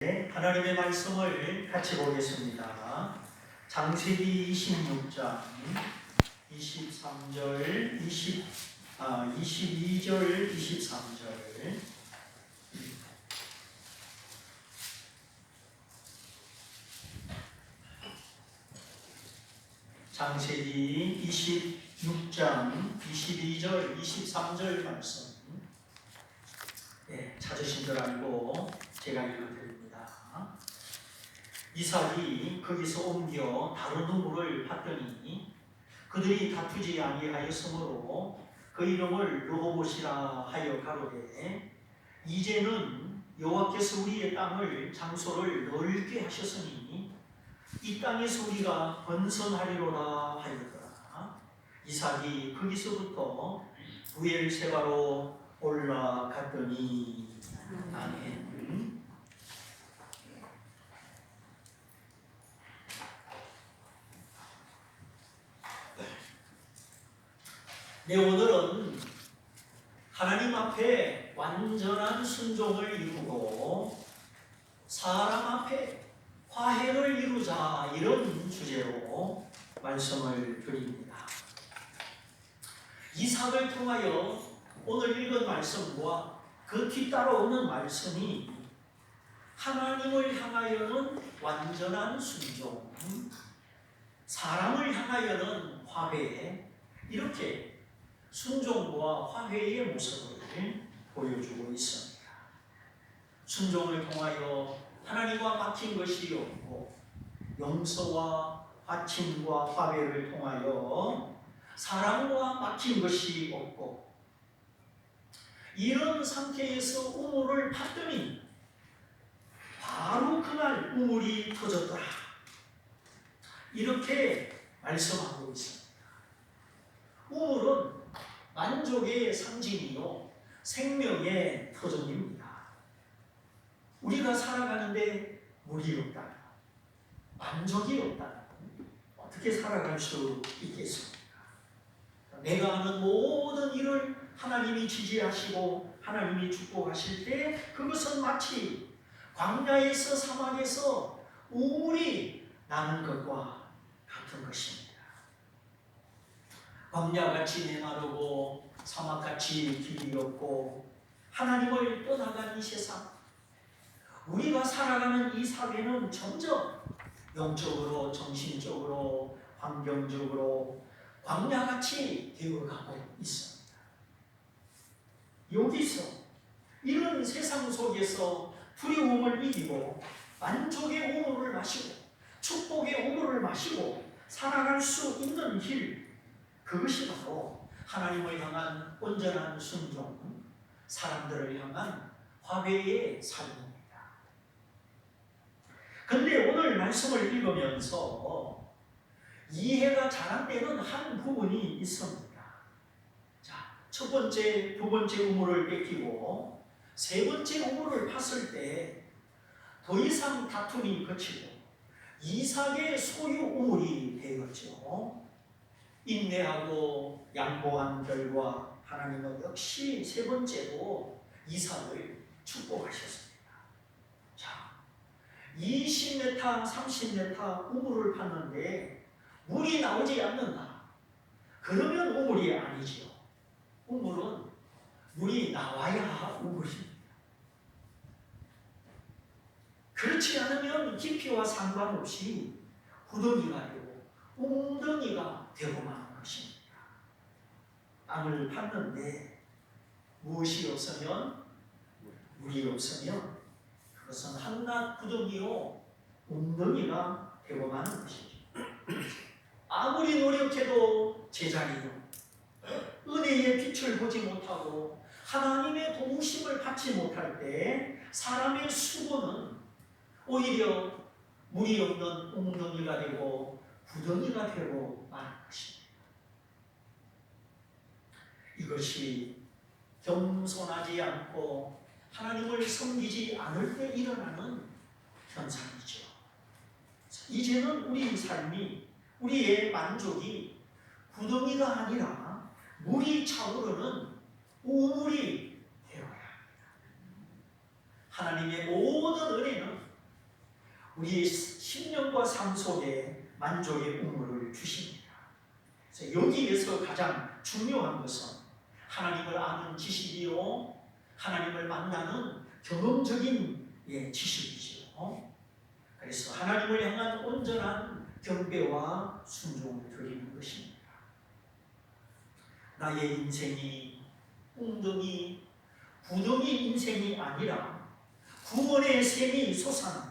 하나님의 말씀을 같이 보겠습니다. 창세기 26장 23절, 22절, 23절. 창세기 26장 22절, 23절 말씀. 찾으신 줄 알고 제가 읽어드립니다. 이삭이 거기서 옮겨 다른 우물을 봤더니 그들이 다투지 아니하였으므로 그 이름을 르호봇이라 하여 가로되 이제는 여호와께서 우리의 땅을 장소를 넓게 하셨으니 이 땅에서 우리가 번성하리로라 하였더라. 이삭이 거기서부터 부엘세바로 올라갔더니 아멘. 네, 오늘은 하나님 앞에 완전한 순종을 이루고 사람 앞에 화해를 이루자, 이런 주제로 말씀을 드립니다. 이삭을 통하여 오늘 읽은 말씀과 그 뒤따라오는 말씀이 하나님을 향하여는 완전한 순종, 사람을 향하여는 화해, 이렇게 순종과 화해의 모습을 보여주고 있습니다. 순종을 통하여 하나님과 막힌 것이 없고, 용서와 화친과 화해를 통하여 사람과 막힌 것이 없고, 이런 상태에서 우물을 팠더니 바로 그날 우물이 터졌더라, 이렇게 말씀하고 있습니다. 우물은 만족의 상징이요 생명의 터전입니다. 우리가 살아가는데 물이 없다, 만족이 없다, 어떻게 살아갈 수 있겠습니까? 내가 하는 모든 일을 하나님이 지지하시고 하나님이 축복하실 때 그것은 마치 광야에서 사막에서 우물이 나는 것과 같은 것입니다. 광야같이 메마르고 사막같이 길이 없고 하나님을 떠나간 이 세상, 우리가 살아가는 이 사회는 점점 영적으로, 정신적으로, 환경적으로 광야같이 되어가고 있습니다. 여기서 이런 세상 속에서 두려움을 이기고 만족의 우물을 마시고 축복의 우물을 마시고 살아갈 수 있는 길, 그것이 바로 하나님을 향한 온전한 순종, 사람들을 향한 화해의 삶입니다. 그런데 오늘 말씀을 읽으면서 이해가 잘 안 되는 한 부분이 있습니다. 자, 첫 번째, 두 번째 우물을 뺏기고 세 번째 우물을 팠을 때 더 이상 다툼이 그치고 이삭의 소유 우물이 되었죠. 인내하고 양보한 결과 하나님은 역시 세 번째로 이삭을 축복하셨습니다. 자, 20m, 30m 우물을 팠는데 물이 나오지 않는다, 그러면 우물이 아니지요. 우물은 물이 나와야 우물입니다. 그렇지 않으면 깊이와 상관없이 구덩이가 되고 웅덩이가 되고 마는 것입니다. 땅을 팠는데 무엇이 없으면, 물이 없으면 그것은 한낱 구덩이로 웅덩이가 되고 마는 것이죠. 아무리 노력해도 제자리요, 은혜의 빛을 보지 못하고 하나님의 도우심을 받지 못할 때 사람의 수고는 오히려 물이 없는 웅덩이가 되고 구덩이가 되고 마는 것입니다. 이것이 겸손하지 않고 하나님을 섬기지 않을 때 일어나는 현상이죠. 이제는 우리 삶이, 우리의 만족이 구덩이가 아니라 물이 차오르는 우물이 되어야 합니다. 하나님의 모든 은혜는 우리의 심령과 삶 속에 만족의 우물을 주십니다. 그래서 여기에서 가장 중요한 것은 하나님을 아는 지식이요, 하나님을 만나는 경험적인 지식이죠. 그래서 하나님을 향한 온전한 경배와 순종을 드리는 것입니다. 나의 인생이 웅덩이, 구덩이 인생이 아니라 구원의 샘이 솟아나고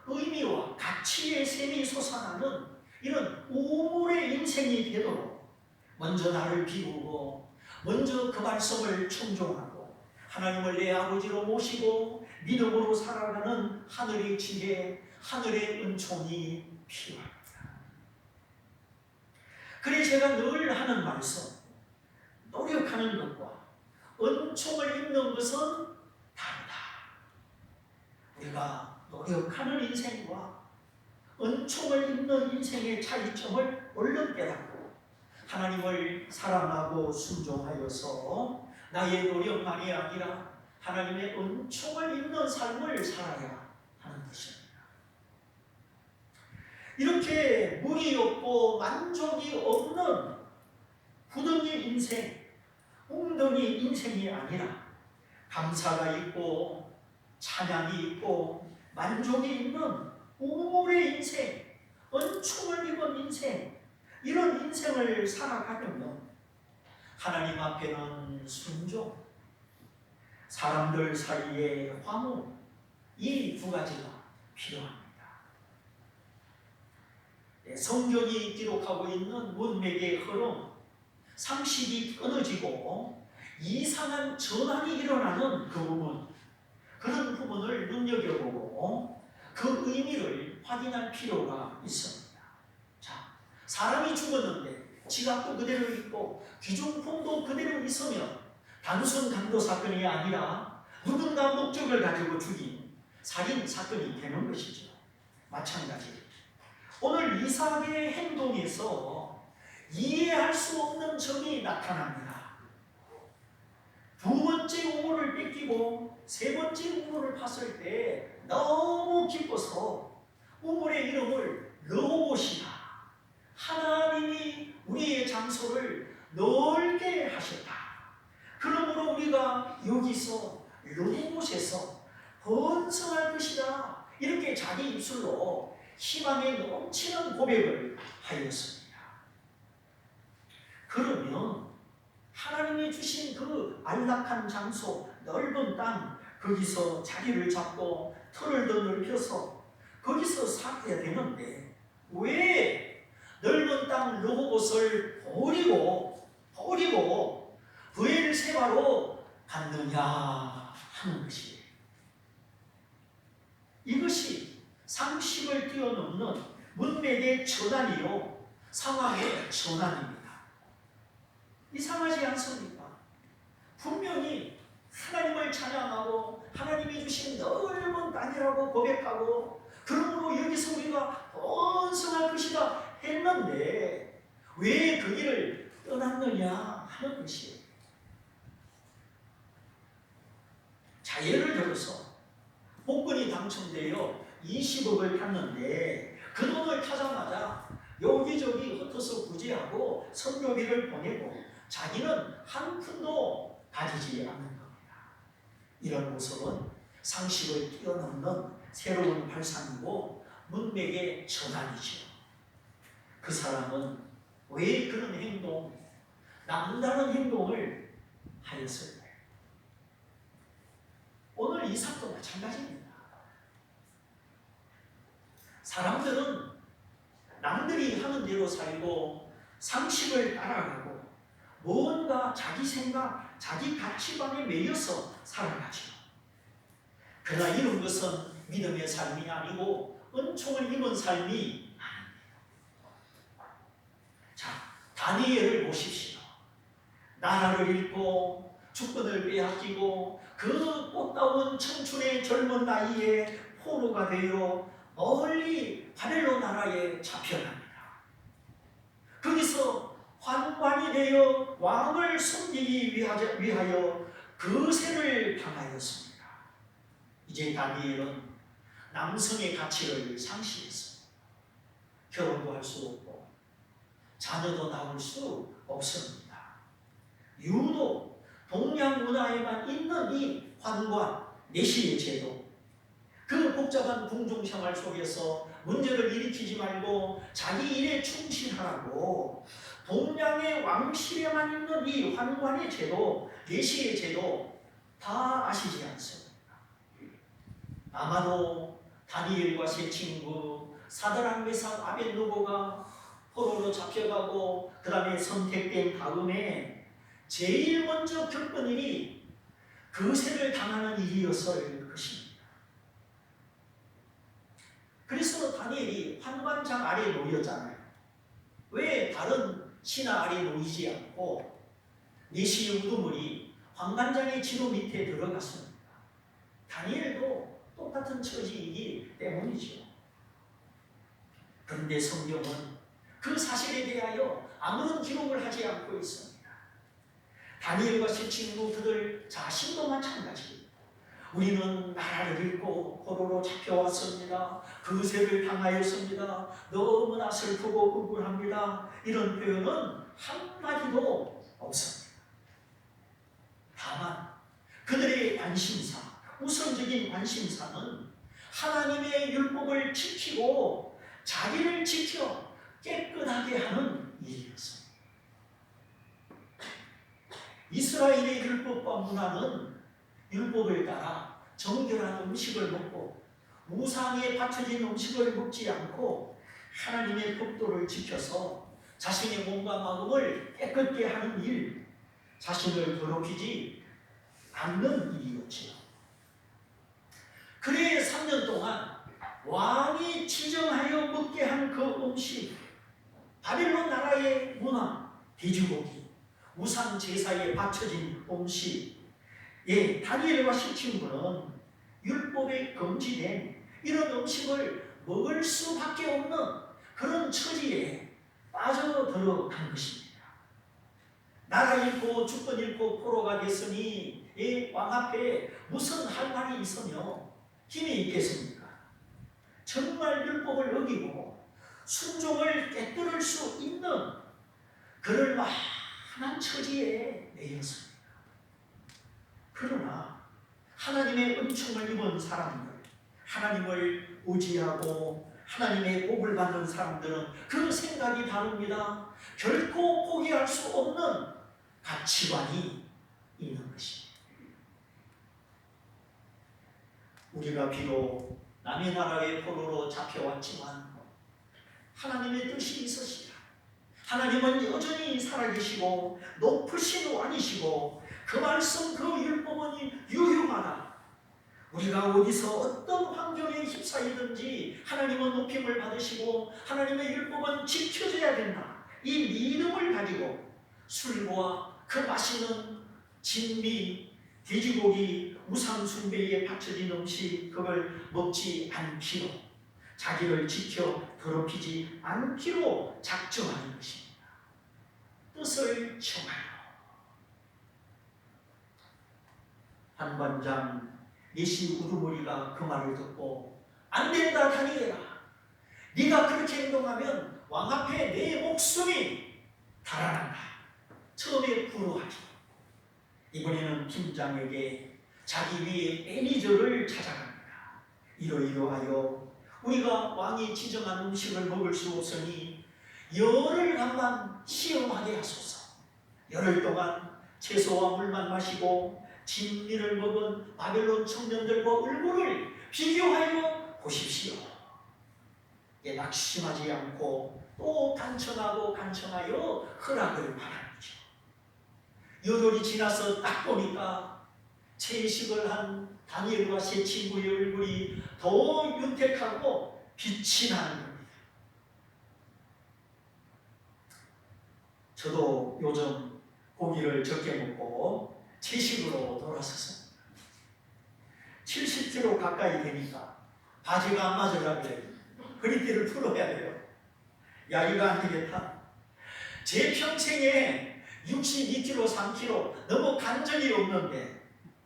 의미와 가치의 샘이 솟아나는 이런 우물의 인생이 되도록 먼저 나를 비우고 먼저 그 말씀을 청종하고 하나님을 내 아버지로 모시고 믿음으로 살아가는 하늘의 지혜, 하늘의 은총이 필요합니다. 그래서 제가 늘 하는 말씀, 노력하는 것과 은총을 입는 것은 다르다. 우리가 노력하는 인생과 은총을 입는 인생의 차이점을 얼른 깨닫고 하나님을 사랑하고 순종하여서 나의 노력만이 아니라 하나님의 은총을 입는 삶을 살아야 하는 것입니다. 이렇게 무리 없고 만족이 없는 구덩이 인생, 웅덩이 인생이 아니라 감사가 있고 찬양이 있고 만족이 있는 우물의 인생, 은총을 입은 인생, 이런 인생을 살아가려면 하나님 앞에는 순종, 사람들 사이에 화목, 이 두 가지가 필요합니다. 성경이 기록하고 있는 문맥의 흐름, 상식이 끊어지고 이상한 전환이 일어나는 그 부분, 그런 부분을 눈여겨보고 그 의미를 확인할 필요가 있습니다. 자, 사람이 죽었는데 지갑도 그대로 있고 귀중품도 그대로 있으면 단순 강도 사건이 아니라 누군가 목적을 가지고 죽인 살인 사건이 되는 것이죠. 마찬가지. 오늘 이삭의 행동에서 이해할 수 없는 점이 나타납니다. 두 번째 우물을 뺏기고 세 번째 우물을 팠을 때 너무 기뻐서 우물의 이름을 르호봇이다. 하나님이 우리의 장소를 넓게 하셨다. 그러므로 우리가 여기서 르호봇에서 번성할 것이다. 이렇게 자기 입술로 희망에 넘치는 고백을 하였습니다. 그러면 하나님이 주신 그 안락한 장소, 넓은 땅, 거기서 자리를 잡고 털을 더 넓혀서 거기서 살아야 되는데 왜 넓은 땅 르호봇을 버리고 브엘세바로 갔느냐 하는 것이에요. 이것이 상식을 뛰어넘는 문맥의 전환이요, 상황의 전환입니다. 이상하지 않습니까? 분명히 하나님을 찬양하고 하나님이 주신 넓은 땅이라고 고백하고 그러므로 여기서 우리가 번성할 것이다 했는데 왜 그 길을 떠났느냐 하는 것이에요. 자, 예를 들어서 복권이 당첨되어 20억을 탔는데 그 돈을 타자마자 여기저기 흩어서 구제하고 선교비를 보내고 자기는 한 푼도 가지지 않는 겁니다. 이런 모습은 상식을 뛰어넘는 새로운 발상이고 문맥의 전환이죠. 그 사람은 왜 그런 행동, 남다른 행동을 하였을까요? 오늘 이삭도 마찬가지입니다. 사람들은 남들이 하는 대로 살고 상식을 따라가고 뭔가 자기 생각, 자기 가치관에 매여서 살아가죠. 그러나 이런 것은 믿음의 삶이 아니고 은총을 입은 삶이 아닙니다. 자, 다니엘을 보십시오. 나라를 잃고 주권을 빼앗기고 그 꽃다운 청춘의 젊은 나이에 포로가 되어 멀리 바벨론 나라에 잡혀갑니다. 거기서 환관이 되어 왕을 섬기기 위하여 거세를 당하였습니다. 이제 다니엘은 남성의 가치를 상실했습니다. 결혼도 할 수 없고 자녀도 낳을 수 없습니다. 유독 동양 문화에만 있는 이 환관, 내시의 제도, 그 복잡한 궁중생활 속에서 문제를 일으키지 말고 자기 일에 충실하라고 동양의 왕실에만 있는 이 환관의 제도, 내시의 제도 다 아시지 않습니까? 아마도 다니엘과 세 친구, 사드락, 메삭, 아벳느고가 포로로 잡혀가고 그 다음에 선택된 다음에 제일 먼저 겪은 일이 거세를 당하는 일이었을 것입니다. 그래서 다니엘이 환관장 아래 놓였잖아요. 왜 다른 신하 아래 놓이지 않고 내시의 우두머리 환관장의 지도 밑에 들어갔습니다. 다니엘도 똑같은 처지이기 때문이죠. 그런데 성경은 그 사실에 대하여 아무런 기록을 하지 않고 있습니다. 다니엘과 세 친구 그들 자신도 마찬가지. 우리는 나라를 잃고 포로로 잡혀왔습니다. 거세를 당하였습니다. 너무나 슬프고 우울합니다. 이런 표현은 한마디도 없습니다. 다만 그들의 관심사, 우선적인 관심사는 하나님의 율법을 지키고 자기를 지켜 깨끗하게 하는 일이었습니다. 이스라엘의 율법과 문화는 율법을 따라 정결한 음식을 먹고 우상에 바쳐진 음식을 먹지 않고 하나님의 법도를 지켜서 자신의 몸과 마음을 깨끗게 하는 일, 자신을 더럽히지 않는 일이었지요. 그래 3년 동안 왕이 지정하여 먹게 한 그 음식, 바벨론 나라의 문화, 돼지고기, 우상 제사에 바쳐진 음식, 다니엘과 세 친구는 율법에 금지된 이런 음식을 먹을 수밖에 없는 그런 처지에 빠져들어간 것입니다. 나라 잃고 주권 잃고 포로가 됐으니 왕 앞에 무슨 할 말이 있으며 힘이 있겠습니까? 정말 율법을 어기고 순종을 깨뜨릴 수 있는 그럴 만한 처지에 내렸습니다. 그러나 하나님의 은총을 입은 사람들, 하나님을 의지하고 하나님의 복을 받는 사람들은 그 생각이 다릅니다. 결코 포기할 수 없는 가치관이 있는 것입니다. 우리가 비록 남의 나라의 포로로 잡혀왔지만 하나님의 뜻이 있으시다. 하나님은 여전히 살아계시고 높으신 왕이시고 그 말씀, 그 율법은 유효하다. 우리가 어디서 어떤 환경에 휩싸이든지 하나님은 높임을 받으시고 하나님의 율법은 지켜져야 된다. 이 믿음을 가지고 술과 그 맛있는 진미, 돼지고기, 우상 숭배에 바쳐진 음식 그걸 먹지 않기로, 자기를 지켜 더럽히지 않기로 작정하는 것입니다. 뜻을 정하여. 한관장 내시 우두머리가 그 말을 듣고 안 된다 다니엘아, 네가 그렇게 행동하면 왕 앞에 내 목숨이 달아난다. 처음에 불호하죠. 이번에는 팀장에게 자기 위에 매니저를 찾아갑니다. 이러이러하여 우리가 왕이 지정한 음식을 먹을 수 없으니 열흘간만 시험하게 하소서. 열흘 동안 채소와 물만 마시고 진미를 먹은 바벨론 청년들과 얼굴을 비교하여 보십시오. 낙심하지 않고 또 간청하여 허락을 바랍니다. 열흘이 지나서 딱 보니까 채식을 한 다니엘과 세 친구의 얼굴이 더 윤택하고 빛이 나는 겁니다. 저도 요즘 고기를 적게 먹고 채식으로 돌아섰습니다. 70kg 가까이 되니까 바지가 안 맞으려고 그래요. 허리띠를 풀어야 돼요. 야, 이거 안 되겠다. 제 평생에 62kg, 3kg 넘어간 적이 없는데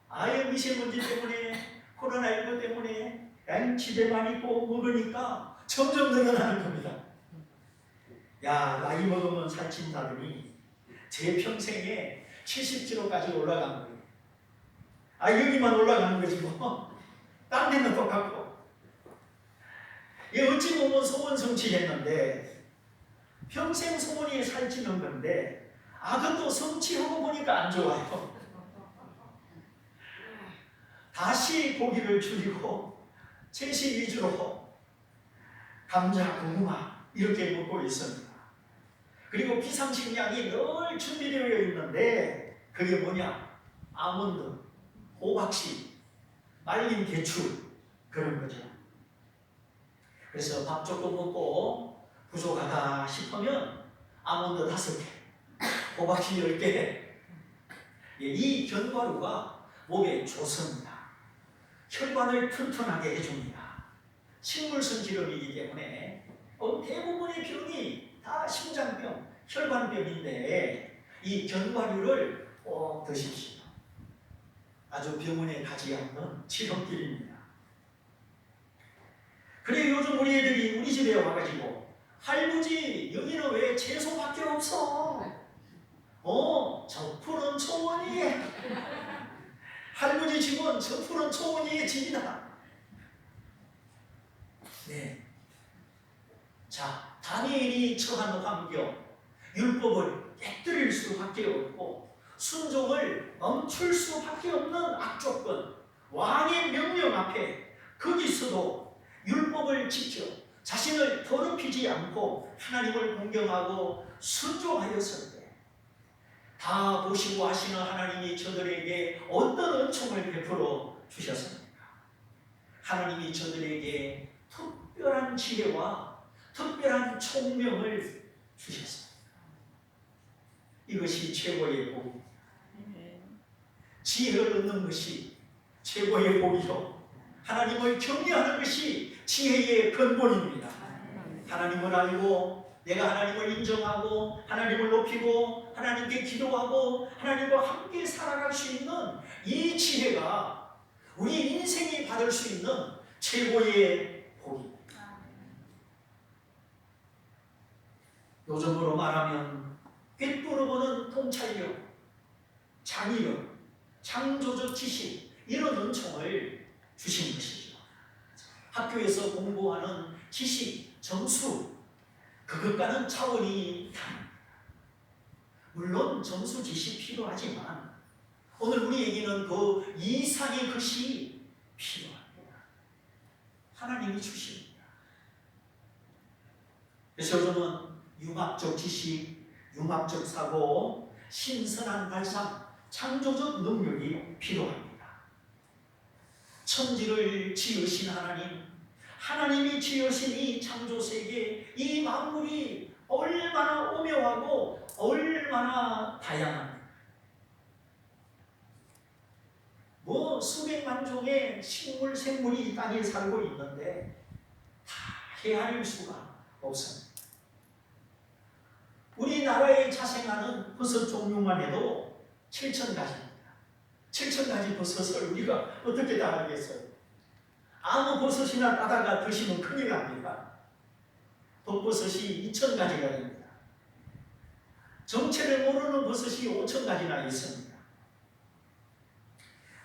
아예 미세먼지 때문에 코로나19 때문에 집에만 있고 먹으니까 점점 늘어나는 겁니다. 야, 나이 먹으면 살찐다더니 제 평생에 70kg까지 올라간 거예요. 여기만 올라가는 거지 뭐. 딴 데는 똑같고. 이 어찌 보면 소원 성취했는데 평생 소원이 살찌는 건데 그것도 성취하고 보니까 안 좋아요. 다시 고기를 줄이고 채식 위주로 감자, 고구마 이렇게 먹고 있습니다. 그리고 비상식량이 늘 준비되어 있는데 그게 뭐냐? 아몬드, 호박씨, 말린 대추 그런 거죠. 그래서 밥 조금 먹고 부족하다 싶으면 아몬드 5개, 호박씨 10개. 이 견과류가 몸에 좋습니다. 혈관을 튼튼하게 해줍니다. 식물성 기름이기 때문에 대부분의 병이 다 심장병, 혈관병인데 이 견과류를 꼭 드십시오. 아주 병원에 가지 않는 치료길입니다. 그래 요즘 우리 애들이 우리 집에 와가지고 할아버지 여기는 왜 채소밖에 없어? 저 푸른 초원이에 할아버지 집은 저 푸른 초원이에 집이다. 네. 자, 다니엘이 처한 환경, 율법을 깨뜨릴 수밖에 없고 순종을 멈출 수밖에 없는 악조건, 왕의 명령 앞에 거기서도 율법을 지켜 자신을 더럽히지 않고 하나님을 공경하고 순종하였을 때 다 보시고 하시는 하나님이 저들에게 어떤 은총을 베풀어 주셨습니까? 하나님이 저들에게 특별한 지혜와 특별한 총명을 주셨습니다. 이것이 최고의 복입니다. 지혜를 얻는 것이 최고의 복이요. 하나님을 경외하는 것이 지혜의 근본입니다. 하나님을 알고 내가 하나님을 인정하고 하나님을 높이고 하나님께 기도하고 하나님과 함께 살아갈 수 있는 이 지혜가 우리 인생이 받을 수 있는 최고의 복입니다. 요즘으로 말하면 꿰뚫어보는 통찰력, 창의력, 창조적 지식 이런 은총을 주신 것이죠. 학교에서 공부하는 지식, 점수 그것과는 차원이 다릅니다. 물론 점수 지식 필요하지만 오늘 우리에게는 그 이상의 것이 필요합니다. 하나님이 주십니다. 그래서 요즘은 융합적 지식, 융합적 사고, 신선한 발상, 창조적 능력이 필요합니다. 천지를 지으신 하나님, 하나님이 지으신 이 창조세계, 이 만물이 얼마나 오묘하고 얼마나 다양합니다. 수백만 종의 식물, 생물이 이 땅에 살고 있는데 다 헤아릴 수가 없습니다. 우리나라에 자생하는 버섯 종류만 해도 7,000가지입니다. 7,000가지 버섯을 우리가 어떻게 다 알겠어요? 아무 버섯이나 따다가 드시면 큰일 납니다. 독버섯이 2,000가지가 됩니다. 정체를 모르는 버섯이 5,000가지나 있습니다.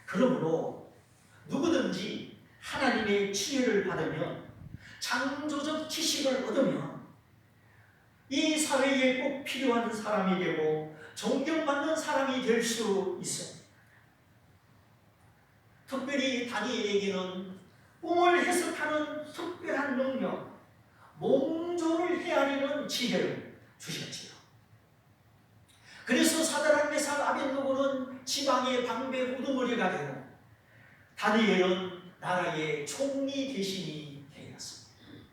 그러므로 누구든지 하나님의 지혜를 받으면 창조적 지식을 얻으면 이 사회에 꼭 필요한 사람이 되고 존경받는 사람이 될 수 있습니다. 특별히 다니엘에게는 꿈을 해석하는 특별한 능력, 몽조를 헤아리는 지혜를 주셨지요. 그래서 사드락, 메삭, 아벳느고는 지방의 방배 우두머리가 되고 다니엘은 나라의 총리 대신이 되었습니다.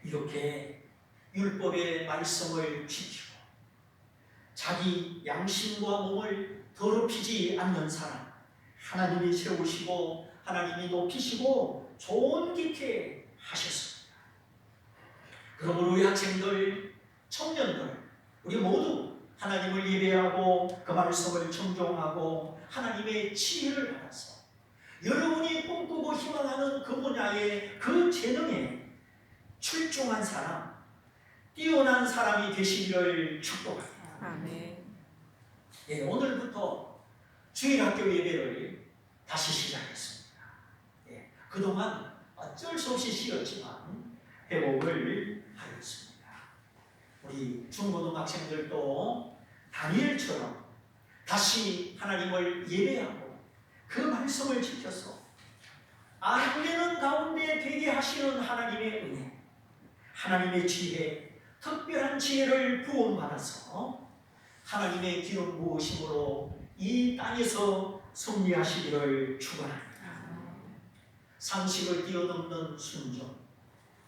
이렇게 율법의 말씀을 지키고 자기 양심과 몸을 더럽히지 않는 사람, 하나님이 세우시고 하나님이 높이시고 존귀케 하셨습니다. 그러므로 우리 학생들, 청년들, 우리 모두 하나님을 예배하고 그 말씀을 청종하고 하나님의 지혜를 받아서 여러분이 꿈꾸고 희망하는 그 분야의 그 재능에 출중한 사람, 뛰어난 사람이 되시기를 축복합니다. 아멘. 예, 오늘부터 주일학교 예배를 다시 시작했습니다. 예, 그동안 어쩔 수 없이 쉬었지만 회복을 하였습니다. 우리 중고등학생들도 다니엘처럼 다시 하나님을 예배하고 그 말씀을 지켜서 안 되는 가운데 되게 하시는 하나님의 은혜, 하나님의 지혜, 특별한 지혜를 부원받아서 하나님의 기름 부으심으로 이 땅에서 승리하시기를 축원합니다. 상식을 뛰어넘는 순종,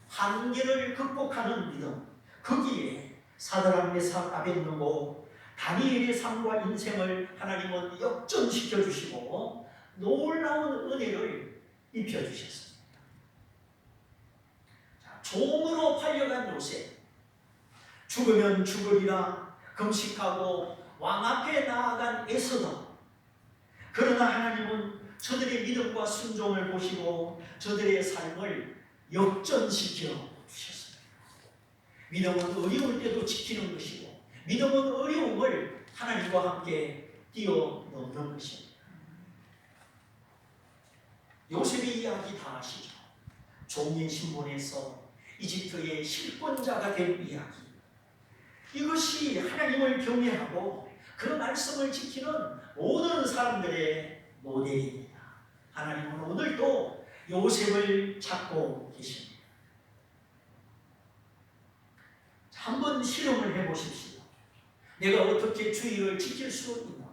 한계를 극복하는 믿음, 거기에 사드락 메삭 아벳느고 다니엘의 삶과 인생을 하나님은 역전시켜 주시고 놀라운 은혜를 입혀 주셨습니다. 종으로 팔려간 요셉, 죽으면 죽으리라 금식하고 왕 앞에 나아간 에스더. 그러나 하나님은 저들의 믿음과 순종을 보시고 저들의 삶을 역전시켜 주셨습니다. 믿음은 어려울 때도 지키는 것이고 믿음은 어려움을 하나님과 함께 뛰어넘는 것입니다. 요셉의 이야기 다 아시죠? 종인 신분에서 이집트의 실권자가 된 이야기. 이것이 하나님을 경외하고 그 말씀을 지키는 모든 사람들의 모델입니다. 하나님은 오늘도 요셉을 찾고 계십니다. 한번 실험을 해보십시오. 내가 어떻게 주의를 지킬 수 있는가?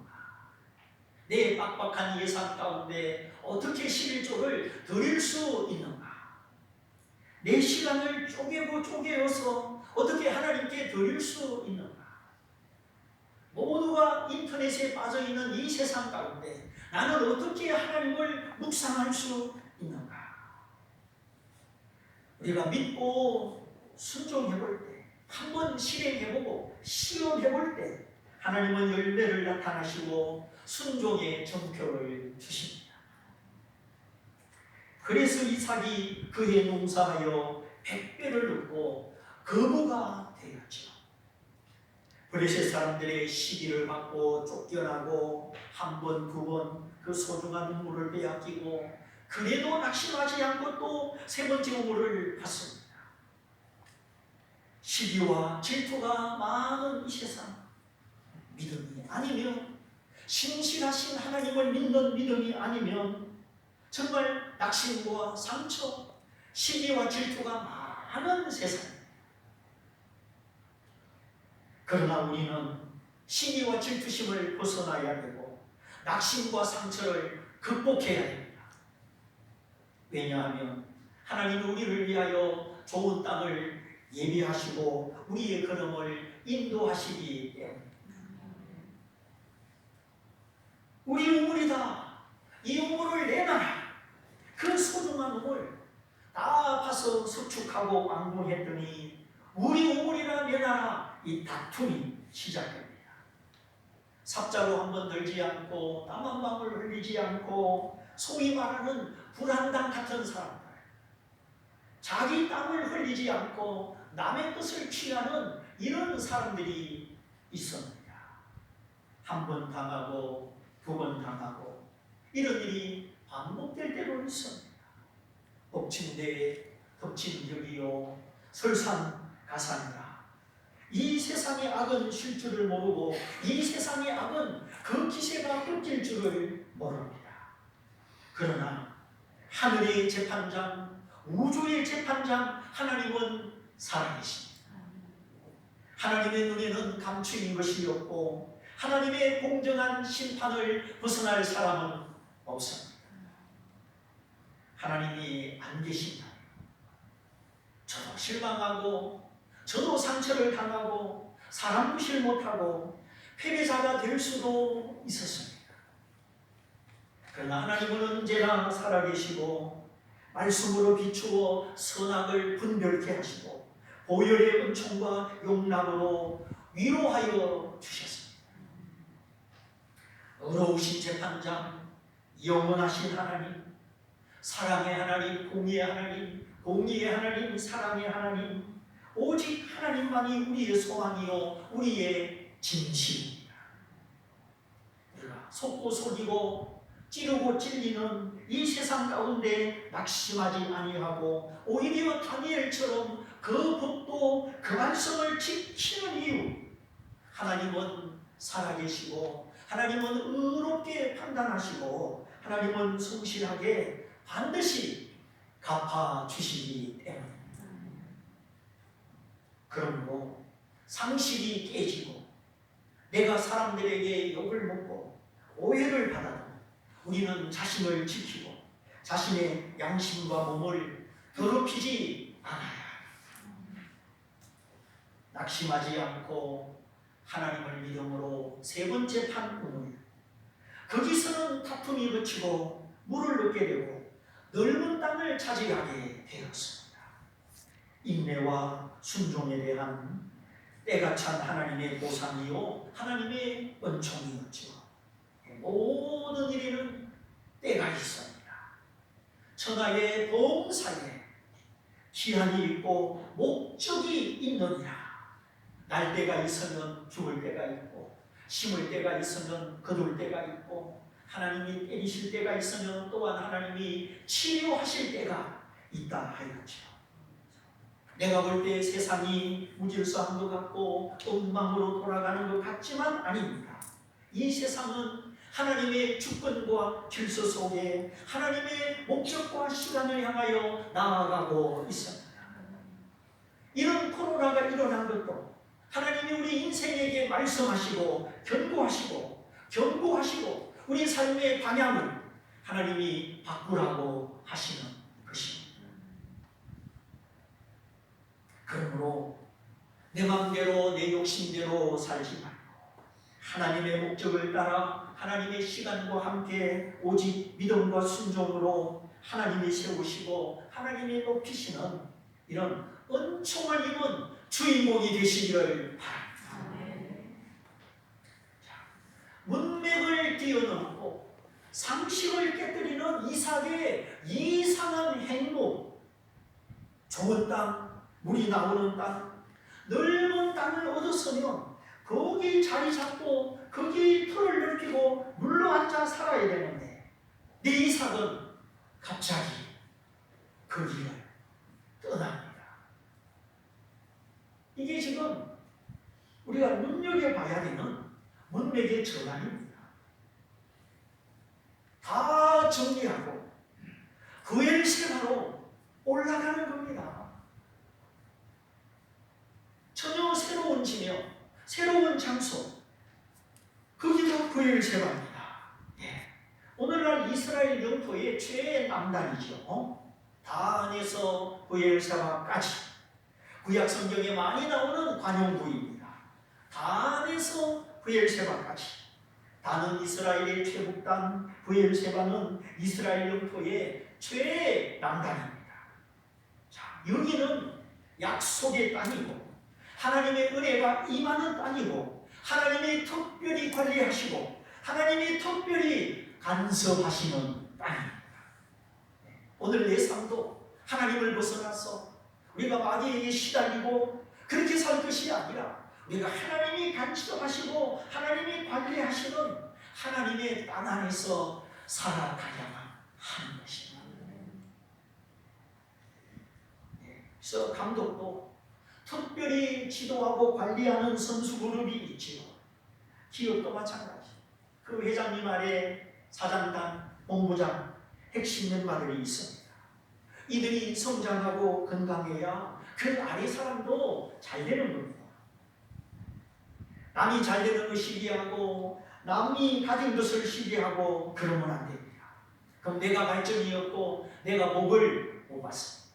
내 빡빡한 예산 가운데 어떻게 11조를 드릴 수 있는가? 내 시간을 쪼개고 쪼개어서 어떻게 하나님께 드릴 수 있는가? 모두가 인터넷에 빠져있는 이 세상 가운데 나는 어떻게 하나님을 묵상할 수 있는가? 우리가 믿고 순종해볼 때, 한번 실행해보고 시험해볼 때 하나님은 열매를 나타나시고 순종의 정표를 주십니다. 그래서 이삭이 그해 농사하여 100배를 얻고 거부가 되었죠. 브레셋 사람들의 시기를 받고 쫓겨나고 한 번, 두 번 그 소중한 우물을 빼앗기고 그래도 낙심하지 않고 또 세 번째 우물을 받습니다. 시기와 질투가 많은 이 세상, 믿음이 아니면 신실하신 하나님을 믿는 믿음이 아니면 정말 낙심과 상처, 시기와 질투가 많은 세상입니다. 그러나 우리는 시기와 질투심을 벗어나야 되고 낙심과 상처를 극복해야 됩니다. 왜냐하면 하나님은 우리를 위하여 좋은 땅을 예비하시고 우리의 걸음을 인도하시기 때문에 우리 우물이다. 이 우물을 내놔라. 그 소중한 우물 다 파서 수축하고 완공했더니 우리 우물이나 내놔라. 이 다툼이 시작됩니다. 삽자로 한번 들지 않고 땀 한 방울 흘리지 않고 소위 말하는 불안당 같은 사람들, 자기 땀을 흘리지 않고 남의 것을 취하는 이런 사람들이 있습니다. 한 번 당하고 두 번 당하고 이런 일이 반복될 때도 있습니다. 엎친데 덮친 격이요 설상가상이라. 이 세상의 악은 쉴 줄을 모르고 이 세상의 악은 그 기세가 끊길 줄을 모릅니다. 그러나 하늘의 재판장, 우주의 재판장 하나님은 살아계십니다. 하나님의 눈에는 감추인 것이 없고 하나님의 공정한 심판을 벗어날 사람은 없습니다. 하나님이 안 계신다. 저도 실망하고 저도 상처를 당하고 사람 무시를 못하고 패배자가 될 수도 있었습니다. 그러나 하나님은 언제나 살아계시고 말씀으로 비추어 선악을 분별케 하시고 보혈의 은총과 용납으로 위로하여 주셨습니다. 의로우신 재판장, 영원하신 하나님, 사랑의 하나님, 공의의 하나님, 공의의 하나님, 사랑의 하나님, 오직 하나님만이 우리의 소망이요 우리의 진실입니다. 우리가 속고 속이고 찌르고 찔리는 이 세상 가운데 낙심하지 아니하고 오히려 다니엘처럼 그 법도 그 말씀을 지키는 이유, 하나님은 살아계시고 하나님은 의롭게 판단하시고 하나님은 성실하게 반드시 갚아주시기 때문입니다. 그러므로 상식이 깨지고 내가 사람들에게 욕을 먹고 오해를 받아도 우리는 자신을 지키고 자신의 양심과 몸을 더럽히지 않아야 합니다. 낙심하지 않고 하나님을 믿음으로 세 번째 판 우물, 거기서는 다툼이 그치고 물을 얻게 되고 넓은 땅을 차지하게 되었습니다. 인내와 순종에 대한 때가 찬 하나님의 보상이요 하나님의 은총이었죠. 모든 일에는 때가 있습니다. 천하의 봉사에 기한이 있고 목적이 있느니라. 날 때가 있으면 죽을 때가 있고 심을 때가 있으면 거둘 때가 있고 하나님이 때리실 때가 있으면 또한 하나님이 치료하실 때가 있다 하였죠. 내가 볼 때 세상이 무질서한 것 같고 엉망으로 돌아가는 것 같지만 아닙니다. 이 세상은 하나님의 주권과 질서 속에 하나님의 목적과 시간을 향하여 나아가고 있습니다. 이런 코로나가 일어난 것도 하나님이 우리 인생에게 말씀하시고 경고하시고 우리 삶의 방향을 하나님이 바꾸라고 하시는 것입니다. 그러므로 내 마음대로 내 욕심대로 살지 말고 하나님의 목적을 따라 하나님의 시간과 함께 오직 믿음과 순종으로 하나님이 세우시고 하나님이 높이시는 이런 은총을 입은 주인공이 되시기를 바랍니다. 문맥을 뛰어넘고 상식을 깨뜨리는 이삭의 이상한 행동, 좋은 땅, 물이 나오는 땅, 넓은 땅을 얻었으면 거기 자리 잡고 거기 털을 넓히고 물로 앉아 살아야 되는데 내 이삭은 갑자기 그 길을 떠납니다. 이게 지금 우리가 눈여겨봐야 되는 문맥의 전환입니다. 다 정리하고 그엘세바로 올라가는 겁니다. 전혀 새로운 지명, 새로운 장소, 거기가 그엘세바입니다. 예. 오늘날 이스라엘 영토의 최남단이죠. 단에서 그엘세바까지 구약 성경에 많이 나오는 관용구입니다. 단에서 브엘세바까지. 단은 이스라엘의 최북단, 브엘세바는 이스라엘 영토의 최남단입니다. 자, 여기는 약속의 땅이고 하나님의 은혜가 임하는 땅이고 하나님이 특별히 관리하시고 하나님이 특별히 간섭하시는 땅입니다. 오늘 내 삶도 하나님을 벗어나서 우리가 마귀에게 시달리고 그렇게 살 것이 아니라 우리가 하나님이 간섭하시고 하나님이 관리하시는 하나님의 땅 안에서 살아가야만 하는 것입니다. 그래서 감독도 특별히 지도하고 관리하는 선수 그룹이 있지요. 기업도 마찬가지. 그 회장님 아래 사장단, 본부장, 핵심 멤버들이 있습니다. 이들이 성장하고 건강해야 그 아래 사람도 잘 되는 겁니다. 남이 잘 되는 걸 시기하고 남이 가진 것을 시기하고 그러면 안 됩니다. 그럼 내가 발전이 없고 내가 복을 못 받습니다.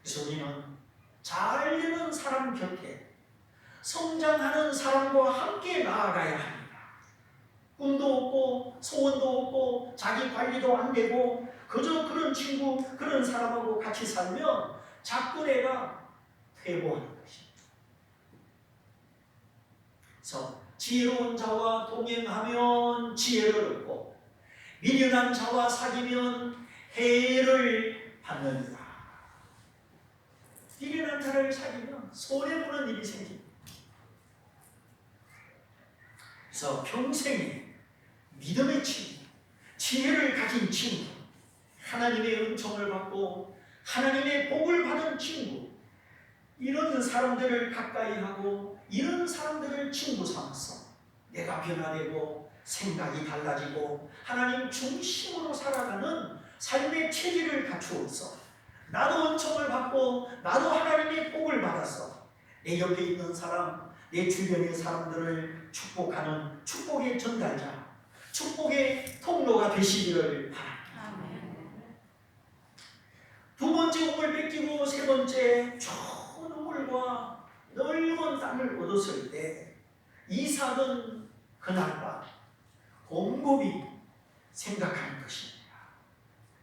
그래서 우리는 잘 되는 사람 곁에 성장하는 사람과 함께 나아가야 합니다. 꿈도 없고 소원도 없고 자기 관리도 안 되고 그저 그런 친구, 그런 사람하고 같이 살면 자꾸 내가 퇴보하는 것입니다. 그래서 지혜로운 자와 동행하면 지혜를 얻고 미련한 자와 사귀면 해를 받느니라. 미련한 자를 사귀면 손해보는 일이 생깁니다. 그래서 평생에 믿음의 친구, 지혜를 가진 친구, 하나님의 은총을 받고 하나님의 복을 받은 친구, 이런 사람들을 가까이 하고 이런 사람들을 친구 삼아서 내가 변화되고 생각이 달라지고 하나님 중심으로 살아가는 삶의 체질을 갖추어서 나도 은총을 받고 나도 하나님의 복을 받아서 내 옆에 있는 사람, 내 주변의 사람들을 축복하는 축복의 전달자, 축복의 통로가 되시기를 바랍니다. 두 번째 우물 뺏기고 세 번째 좋은 우물과 넓은 땅을 얻었을 때 이삭은 그날 밤 곰곰이 생각하는 것입니다.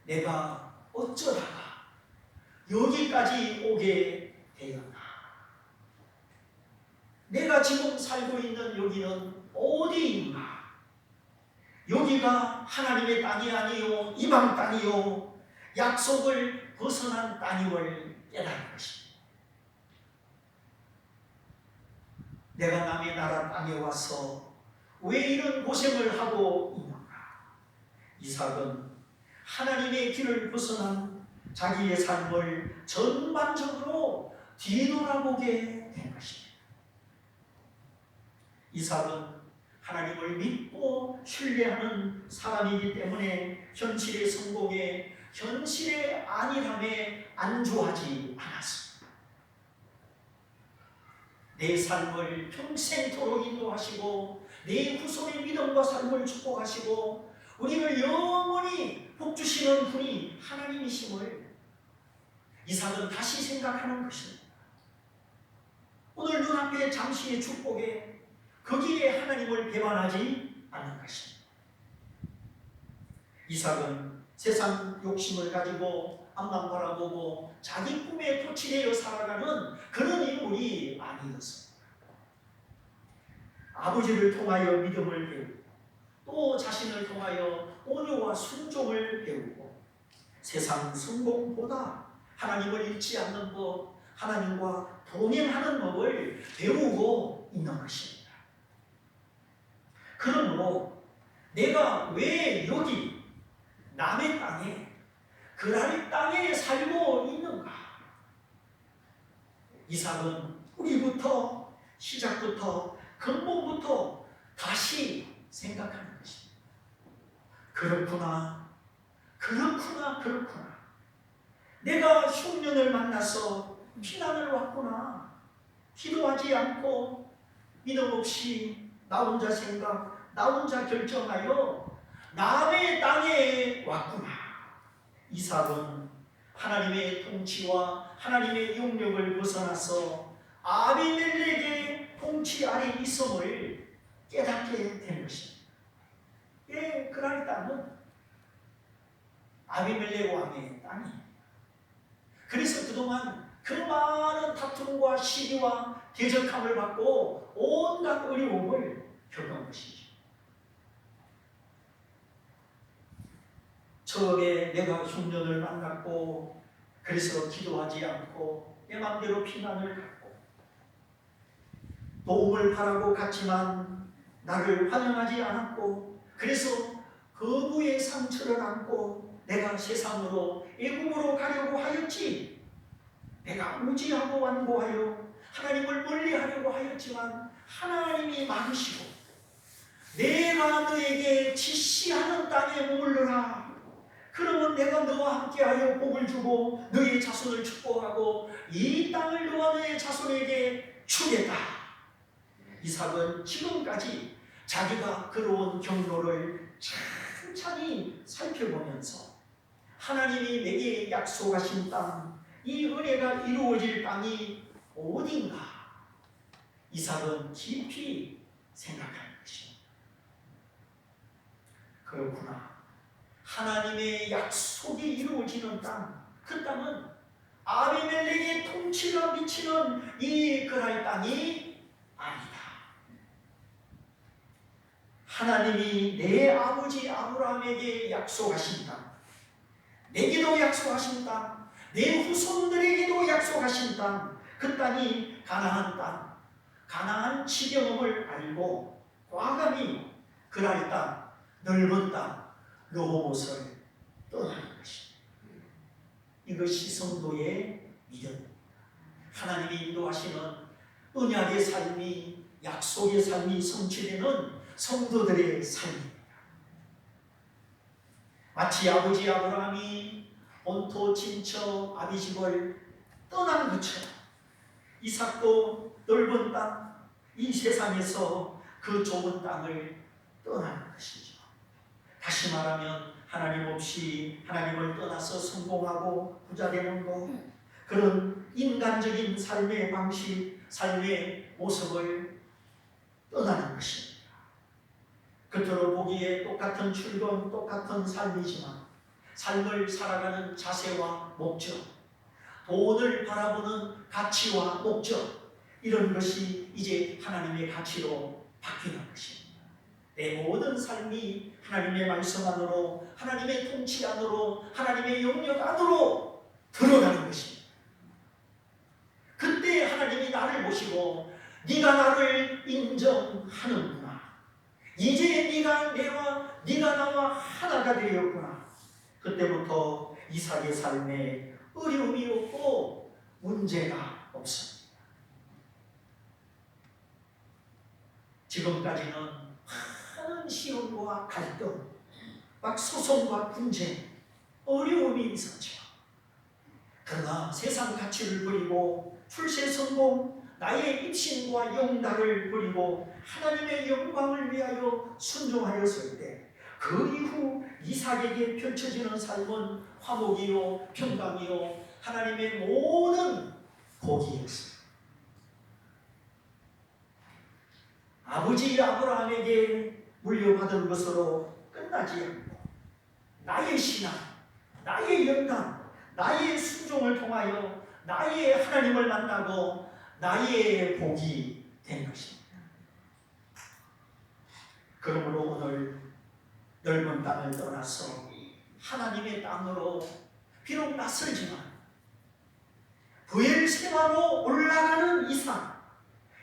내가 어쩌다가 여기까지 오게 되었나? 내가 지금 살고 있는 여기는 어디인가? 여기가 하나님의 땅이 아니요 이방 땅이요 약속을 벗어난 땅임을 깨달은 것입니다. 내가 남의 나라 땅에 와서 왜 이런 고생을 하고 있는가? 이삭은 하나님의 길을 벗어난 자기의 삶을 전반적으로 뒤돌아보게 된 것입니다. 이삭은 하나님을 믿고 신뢰하는 사람이기 때문에 현실의 성공에, 현실의 안일함에 안주하지 않았습니다. 내 삶을 평생토록 인도하시고 내 후손의 믿음과 삶을 축복하시고 우리를 영원히 복주시는 분이 하나님이심을 이삭은 다시 생각하는 것입니다. 오늘 눈앞에 잠시의 축복에 거기에 하나님을 배반하지 않는 것입니다. 이삭은 세상 욕심을 가지고 앞만 바라보고 자기 꿈에 도취되어 살아가는 그런 인물이 아니었습니다. 아버지를 통하여 믿음을 배우고 또 자신을 통하여 온유와 순종을 배우고 세상 성공보다 하나님을 잃지 않는 법, 하나님과 동행하는 법을 배우고 있는 것입니다. 그러므로 내가 왜 여기 남의 땅에 그랄 땅에 살고 있는가? 이삭은 우리부터 시작부터 근본부터 다시 생각하는 것입니다. 그렇구나. 내가 흉년을 만나서 피난을 왔구나. 기도하지 않고 믿음 없이 나 혼자 생각, 나 혼자 결정하여 남의 땅에 왔구나. 이삭은 하나님의 통치와 하나님의 영역을 벗어나서 아비멜렉의 통치 아래 있음을 깨닫게 된 것입니다. 예, 그날 땅은 아비멜렉 왕의 땅이에요. 그래서 그동안 그 많은 다툼과 시기와 대적함을 받고 온갖 어려움을 겪은 것이죠. 처음에 내가 흉년을 만났고 그래서 기도하지 않고 내 마음대로 피난을 갔고 도움을 바라고 갔지만 나를 환영하지 않았고 그래서 거부의 상처를 안고 내가 세상으로 애국으로 가려고 하였지. 내가 무지하고 완고하여 하나님을 멀리하려고 하였지만 하나님이 막으시고 내가 너에게 지시하는 땅에 머물러라. 그러면 내가 너와 함께하여 복을 주고 너의 자손을 축복하고 이 땅을 너와 너의 자손에게 주겠다. 이삭은 지금까지 자기가 걸어온 경로를 찬찬히 살펴보면서 하나님이 내게 약속하신 땅, 이 은혜가 이루어질 땅이 어딘가 이삭은 깊이 생각하는 것입니다. 그렇구나. 하나님의 약속이 이루어지는 땅, 그 땅은 아비멜렉의 통치가 미치는 이 그랄 땅이 아니다. 하나님이 내 아버지 아브라함에게 약속하신 땅, 내게도 약속하신 땅, 내 후손들에게도 약속하신 땅, 그 땅이 가나안 땅, 가나안 지경험을 알고 과감히 그랄 땅, 넓은 땅, 르호봇을 떠나는 것입니다. 이것이 성도의 믿음, 하나님이 인도하시는 언약의 삶이, 약속의 삶이 성취되는 성도들의 삶입니다. 마치 아버지 아브라함이 본토 친척 아비집을 떠난 것처럼 이삭도 넓은 땅, 이 세상에서 그 좋은 땅을 떠나는 것이죠. 다시 말하면 하나님 없이, 하나님을 떠나서 성공하고 부자되는 것, 그런 인간적인 삶의 방식, 삶의 모습을 떠나는 것입니다. 겉으로 보기에 똑같은 출근, 똑같은 삶이지만 삶을 살아가는 자세와 목적, 돈을 바라보는 가치와 목적, 이런 것이 이제 하나님의 가치로 바뀌는 것입니다. 내 모든 삶이 하나님의 말씀 안으로, 하나님의 통치 안으로, 하나님의 영역 안으로 들어가는 것입니다. 그때 하나님이 나를 보시고 네가 나를 인정하는구나, 이제 네가 나와 하나가 되었구나. 그때부터 이삭의 삶에 어려움이 없고 문제가 없습니다. 지금까지는 많은 시험과 갈등, 막 소송과 분쟁, 어려움이 있었죠. 그러나 세상 가치를 버리고 출세 성공, 나의 입신과 영달을 버리고 하나님의 영광을 위하여 순종하였을 때, 그 이후 이삭에게 펼쳐지는 삶은 화목이요 평강이요 하나님의 모든 복이었습니다. 아버지 아브라함에게 물려받은 것으로 끝나지 않고 나의 신앙, 나의 영광, 나의 순종을 통하여 나의 하나님을 만나고 나의 복이 된 것입니다. 그러므로 오늘 넓은 땅을 떠나서 하나님의 땅으로, 비록 낯설지만 브엘세바로 올라가는 이상,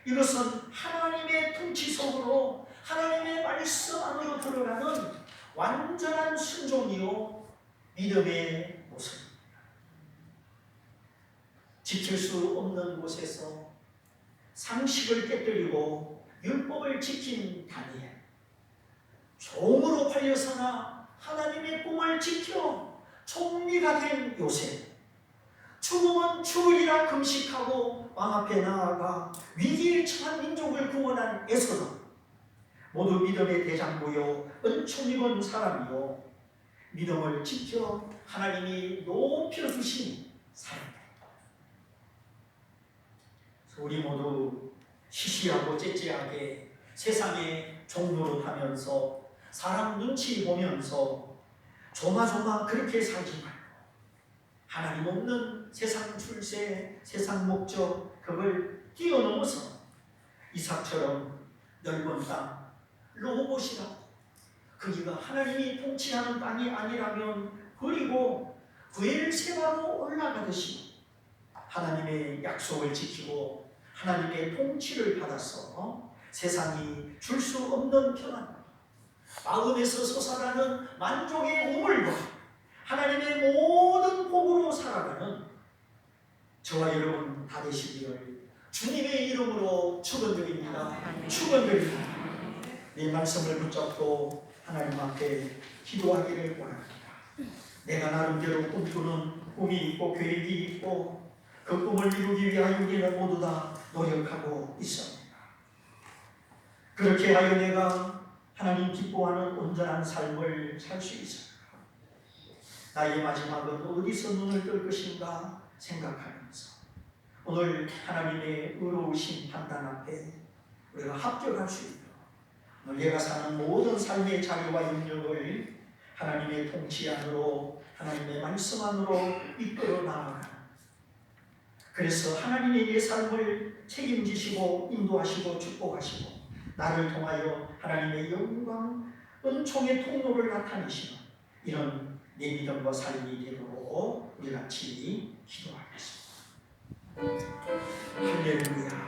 이것은 하나님의 통치 속으로, 하나님의 말씀 안으로 들어가는 완전한 순종이요 믿음의 모습입니다. 지킬 수 없는 곳에서 상식을 깨뜨리고 율법을 지킨 다니엘, 종으로 팔려서나 하나님의 꿈을 지켜 총리가 된 요셉, 죽으면 죽으리라 금식하고 왕 앞에 나아가 위기에 처한 민족을 구원한 에서도 모두 믿음의 대장부요 은총 입은 사람이요 믿음을 지켜 하나님이 높여주신 사람들. 우리 모두 시시하고 째째하게 세상의 종로로 타면서 사람 눈치 보면서 조마조마 그렇게 살지 말고, 하나님 없는 세상 출세, 세상 목적, 그걸 뛰어넘어서 이삭처럼 넓은 땅, 르호봇이라고, 거기가 하나님이 통치하는 땅이 아니라면 그리고 브엘세바로 올라가듯이 하나님의 약속을 지키고 하나님의 통치를 받아서 세상이 줄 수 없는 평안, 마음에서 솟아나는 만족의 우물과 하나님의 모든 복으로 살아가는 저와 여러분 다 되시기를 주님의 이름으로 축원드립니다. 축원드립니다. 이 말씀을 붙잡고 하나님 앞에 기도하기를 원합니다. 내가 나름대로 꿈꾸는 꿈이 있고 계획이 있고 그 꿈을 이루기 위하여 우리는 모두 다 노력하고 있습니다. 그렇게 하여 내가 하나님 기뻐하는 온전한 삶을 살 수 있습니다. 나의 마지막은 어디서 눈을 뜰 것인가 생각하면서 오늘 하나님의 의로우신 판단 앞에 우리가 합격할 수 있도록 오늘 내가 사는 모든 삶의 자유와 영역을 하나님의 통치 안으로, 하나님의 말씀 안으로 이끌어 나아가는, 그래서 하나님의 내 삶을 책임지시고 인도하시고 축복하시고 나를 통하여 하나님의 영광, 은총의 통로를 나타내시는 이런 내 믿음과 삶이 되도록 우리 같이 기도하겠습니다. 할렐루야.